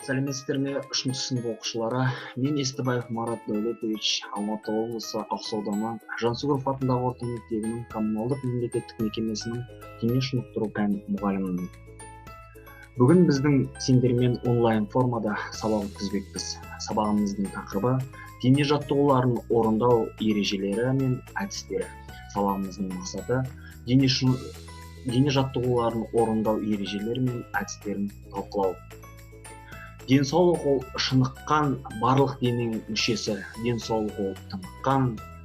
Сәлеметсіздер ме, 3 сынып оқушылары? Мен Естібаев Марат Дәулетович, Алматы облысы Ақсу ауданы Жансүгіров атындағы орта мектебінің коммуналдық мемлекеттік мекемесінің дене шынықтыру пән мұғалімімін. Бүгін біздің сендермен онлайн формада сабақ өткізбекпіз. Сабағымыздың тақырыбы дене жаттығуларын орындау ережелері мен әдістері. Сабағымыздың мақсаты дене жаттығуларын орындау ережелері мен әдістерін талқылау. Денсаулық ол шыныққан барлық дененің мүшесі, денсаулық ол тыныққан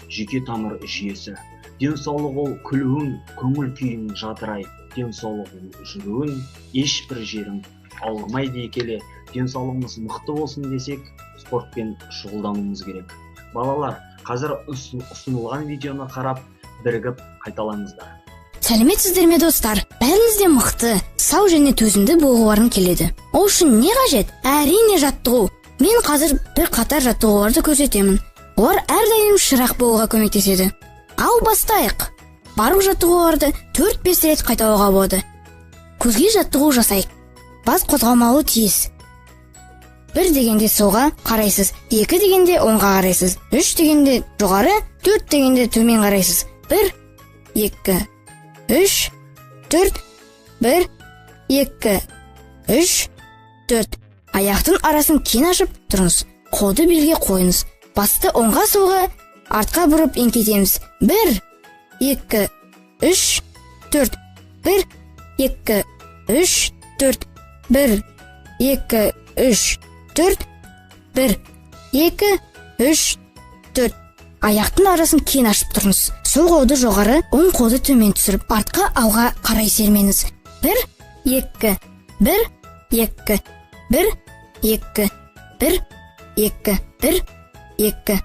жүйке тамыр жүйесі. Денсаулық ол күлуің, көңіл күйің жадырай, денсаулық ол жүруің, ешбір жерің ауырмай дей келе, денсаулығымыз мықты болсын десек, спортпен шұғылдануымыз керек. Балалар, қазір ұсынылған видеоны қарап, бірігіп қайталаңыздар. Сәлеметсіздер ме достар? Бәріңіз де мықты, сау және төзімді болғыларың келеді. Ол үшін не қажет? Әрине жаттығу. Мен қазір бір қатар жаттығуларды көрсетемін. Олар әрдайым шырақ болуға көмектеседі. Ал бастайық. Барлық жаттығуларды 4-5 рет қайталауға болады. Көзге жаттығу жасайық. Бас қозғалмауы тиіс. 1 дегенде солға қарайсыз, 2 дегенде оңға қарайсыз, 3 дегенде жоғары, 4 дегенде төмен қарайсыз. 1, 2, 3, 4, 1, 2, 3, 4. Аяқтың арасын кең ашып тұрыңыз. Қолды белге қойыңыз. Басты оңға солға, артқа бұрып еңкейтеміз. 1, 2, 3, 4. 1, 2, 3, 4. 1, 2, 3, 4. 1, 2, 3, 4. Аяқтың арасын кең ашып тұрыңыз. Сол қолды жоғары, оң қолды төмен түсіріп, артқа алға қарай сермеңіз. 1, 2, 1, 2, 1, 2, 1, 2, 1, 2.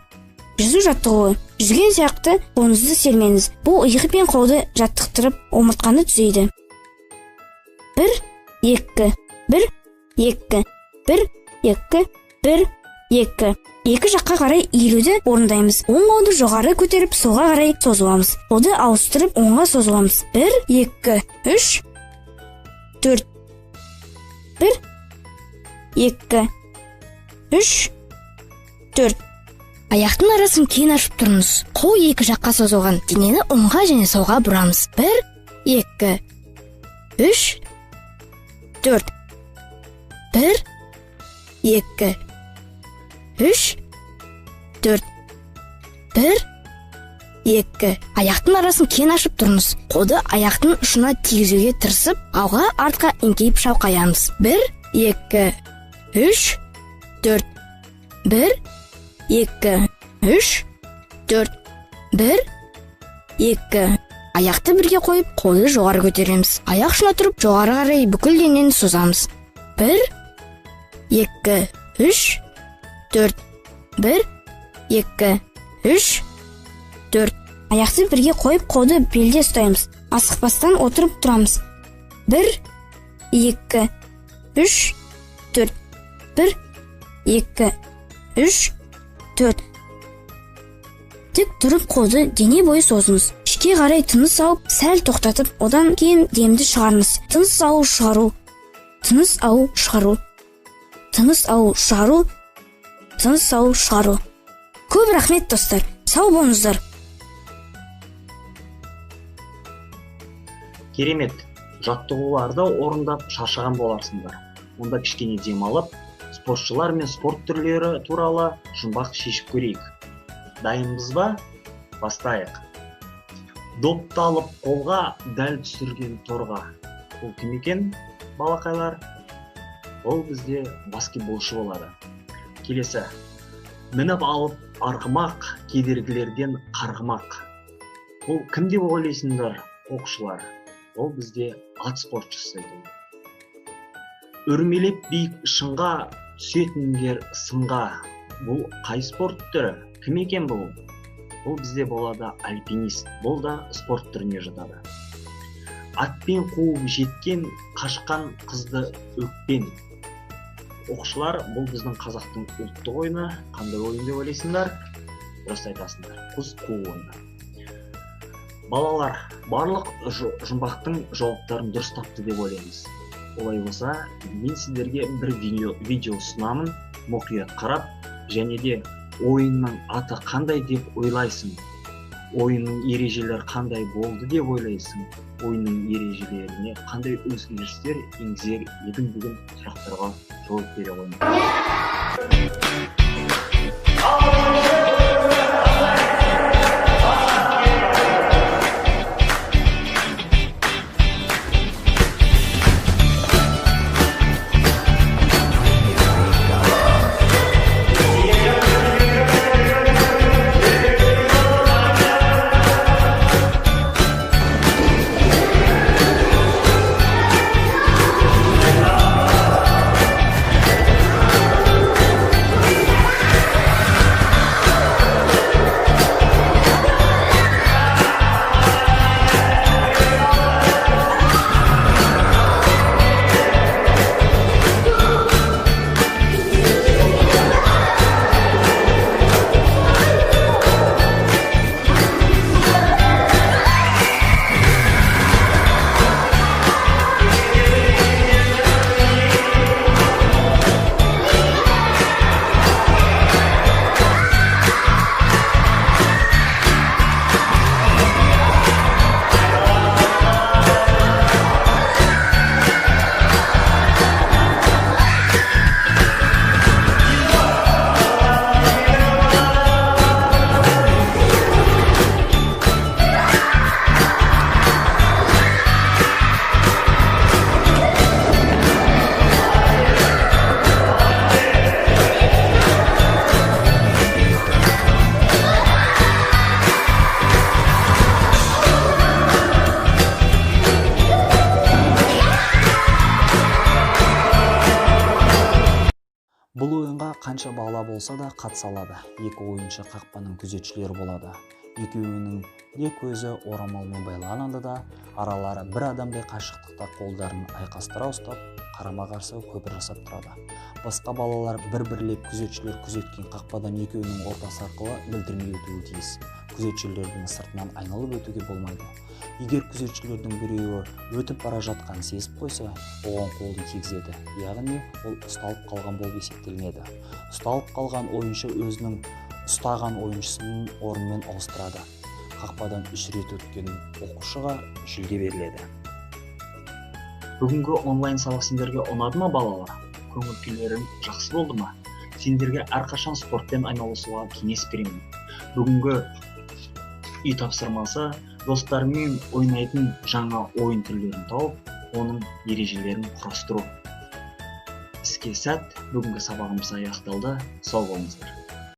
Жүзу жаттығуы. Жүзген сияқты қолыңызды сермеңіз. Бұл иығы пен қолды жаттықтырып, омыртқаны түзейді. 1, 2, 1, 2, 1, 2, 1, 2. Екі жаққа қарай иілуді орындаймыз. Оң қолды жоғары көтеріп, солға қарай созыламыз. Қолды ауыстырып, оңға созыламыз. 1, 2, 3, 4. 1, 2, 3, 4. Аяқтың арасын кең ашып тұрыңыз. Қол екі жаққа созылған. Денені оңға және солға бұрамыз. 1, 2, 3, 4. 1, 2, 3, 4. 1, 2. Аяқтың арасын кең ашып тұрыңыз. Қолды аяқтың ұшына тигізуге тырысып, алға артқа еңкейіп шалқаямыз. 1, 2, 3, 4. 1, 2, 3, 4. 1, 2. Аяқты бірге қойып, қолды жоғары көтереміз. Аяқ ұшына тұрып, жоғары қарай бүкіл денені созамыз. 1, 2, 3, 4. 1, 2, 3, 4. Аяқты бірге қойып, қолды белде ұстаймыз. Асықпастан отырып тұрамыз. 1, 2, 3, 4. 1, 2, 3, 4. Тік тұрып қолды дене бойы созыңыз. Ішке қарай тыныс алып, сәл тоқтатып, одан кейін демді шығарыңыз. Тыныс алу, шығару. Тыныс алу, шығару. Тыныс алу, шығару. Тыныс алу, шығару. Көп рахмет достар. Сау болыңыздар. Керемет. Жаттығуларды орындап шаршаған боларсыңдар. Онда кішкене демалып, спортшылар мен спорт түрлері туралы жұмбақ шешіп көрейік. Дайынбыз ба? Бастайық. Допты алып қолға, дәл түсірген торға. Бұл кім екен, балақайлар? Ол бізде баскетболшы болады. Келесі. Мініп алып арғымақ, кедергілерден қарғымақ. Бұл кім деп ойлайсыңдар, оқушылар? Ол бізде ат спортшысы екен. Үрмелеп биік шыңға, түсетіндер сынға. Бұл қай спорт түрі? Кім екен бұл? Бұл бізде болады альпинист. Бұл да спорт түріне жатады. Атпен қуып жеткен, қашқан қызды өкпен. Оқушылар, бұл біздің қазақтың ұлттық ойыны. Қандай ойын деп ойлайсыңдар? Дұрыс айтасыңдар. Құз қуу ойыны. Балалар, барлық жұмбақтың жауаптарын дұрыс тапты деп ойлаймыз. олай болса, мен сіздерге бір видео ұсынамын, мұқият қарап, және де ойынның аты қандай деп ойлайсың, ойынның ережелері қандай болды деп ойлайсың, ойынның ережелеріне қандай өзгерістер енгізер едің деген сұрақтарға жауап бере қойыңыз. Бұл ойынға қанша бала болса да қатыса алады. Екі ойыншы қақпаның күзетшілері болады. Екеуінің де көзі орамалмен байланады да, аралары бір адамдай қашықтықта қолдарын айқастыра ұстап, қарама-қарсы көпір жасап тұрады. Басқа балалар бір-бірлеп күзетшілер күзеткен қақпадан екеуінің ортасы арқылы білдірмей өтуі тиіс. Күзетшілердің сыртынан айналып өтуге болмайды. Егер күзетшілердің біреуі өтіп бара жатқанын сезіп қойса, оған қолын тигізеді, яғни ол ұсталып қалған болып есептелінеді. Ұсталып қалған ойыншы өзінің ұстаған ойыншысының орнымен ауыстырады. Қақпадан 3 рет өткен оқушыға жүлде беріледі. Бүгінгі онлайн сабақ сендерге ұнады ма балалар? Көңіл күйлерің жақсы болды ма? Сендерге әрқашан спортпен айналысуға кеңес беремін. Бүгінгі үй тапсырмасы достармен ойнайтын жаңа ойын түрлерін тауып, оның ережелерін құрастыру. Іске сәт, бүгінгі сабағымыз аяқталды. Сау болыңыздар.